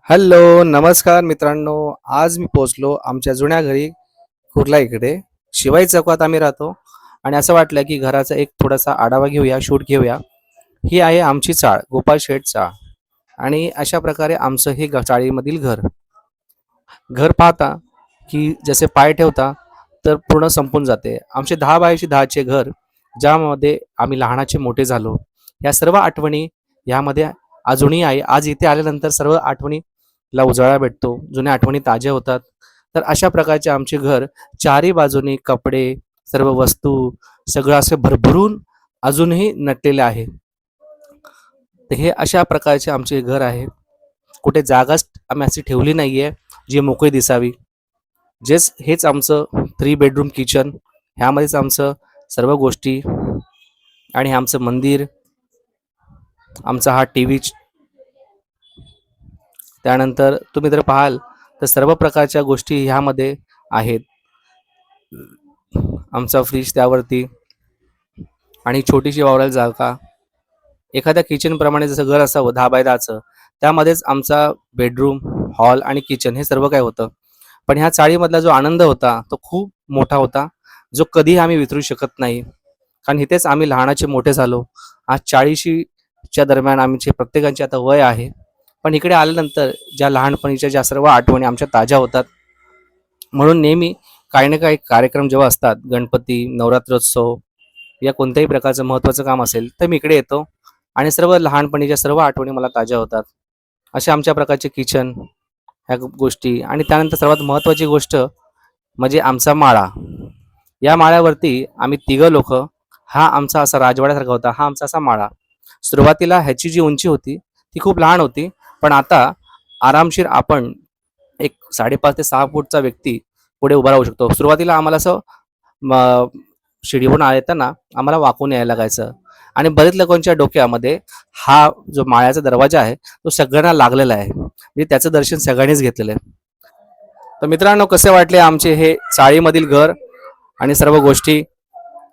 Hello, नमस्कार मित्रांनो. आज मी पोहोचलो आमच्या जुन्या घरी कुर्ला इकडे. शिवाई चौकात आम्ही राहतो आणि असं वाटलं की घराचा एक थोडासा आढावा घेऊया, शूट घेऊया. ही आहे आमची चाळ, गोपाल शेठ चाळ आणि अशा प्रकारे आमचं हे चाळीमधील घर. घर पाहता की जसे पाय ठेवता तर पूर्ण संपून जाते. आमचे 10 बायची 10चे घर, ज्यामध्ये आम्ही लहानाचे मोठे झालो. या सर्व आठवणी यामध्ये अजूनही आहे. आज इथे आल्यानंतर सर्व आठवणीला उजाळा भेटतो. जुन्या आठवणी ताज्या होतात. तर अशा प्रकारचे आमचे घर चारी बाजूनी कपडे, सर्व वस्तू सगळं असं भरभरून अजूनही नटलेले आहे. तर हे अशा प्रकारचे आमचे घर आहे. कुठे जागाच आम्ही अशी ठेवली नाहीये जी मोकळी दिसावी. हेच आमचं 3 बेडरूम किचन. ह्यामध्येच आमचं सर्व गोष्टी आणि हे आमचं मंदिर, आमचा हा टीव्ही. त्यानंतर तुम्ही जर पाहाल तर सर्व प्रकारच्या गोष्टी ह्यामध्ये आहेत. आमचा फ्रीज त्यावरती आणि छोटीशी वावरायला जागा. एखाद्या किचन प्रमाणे जसं घर असावं 10 बाय 10चं, त्यामध्येच आमचा बेडरूम, हॉल आणि किचन हे सर्व काही होतं. पण ह्या चाळीमधला जो आनंद होता तो खूप मोठा होता, जो कधीही आम्ही विसरू शकत नाही. कारण इथेच आम्ही लहानाचे मोठे झालो. आज 40च्या दरम्यान आमचे प्रत्येकाचे आता वय आहे. पण इकडे आल्यानंतर ज्या लहानपणीच्या ज्या सर्व आठवणी आमच्या ताज्या होतात. म्हणून नेहमी काही ना काही कार्यक्रम जेव्हा असतात, गणपती, नवरात्रोत्सव या कोणत्याही प्रकारचं महत्त्वाचं काम असेल तर मी इकडे येतो आणि सर्व लहानपणीच्या सर्व आठवणी मला ताज्या होतात. अशा आमच्या प्रकारचे किचन ह्या गोष्टी आणि त्यानंतर सर्वात महत्त्वाची गोष्ट म्हणजे आमचा माळा. या माळ्यावरती आम्ही तिघं लोक, हा आमचा असा राजवाड्यासारखा होता. हा आमचा असा माळा. सुरुवातीला ह्याची जी उंची होती ती खूप लहान होती, पण आता आरामशीर आपण एक 5.5 ते 6 फूटचा व्यक्ती पुढे उभा राहू शकतो. सुरुवातीला आम्हाला असं शिडीवरून येताना आम्हाला वाकून यायला लागायचं आणि बरेच लोकांच्या डोक्यामध्ये हा जो माळ्याचा दरवाजा आहे तो सगळ्यांना लागलेला आहे. म्हणजे त्याचं दर्शन सगळ्यांनीच घेतलेलं आहे. तर मित्रांनो, कसे वाटले आमचे हे चाळीमधील घर आणि सर्व गोष्टी?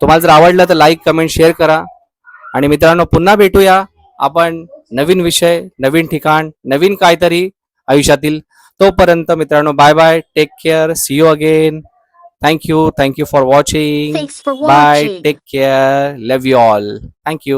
तुम्हाला जर आवडलं तर लाईक, कमेंट, शेअर करा. आणि मित्रांनो, पुन्हा भेटूया आपण नवीन विषय, नवीन ठिकाण, नवीन काहीतरी आयुष्यातील. तोपर्यंत मित्रांनो, bye bye, take care, see you again. Thank you for watching. Thanks for bye, watching. Take care, love you all. Thank you.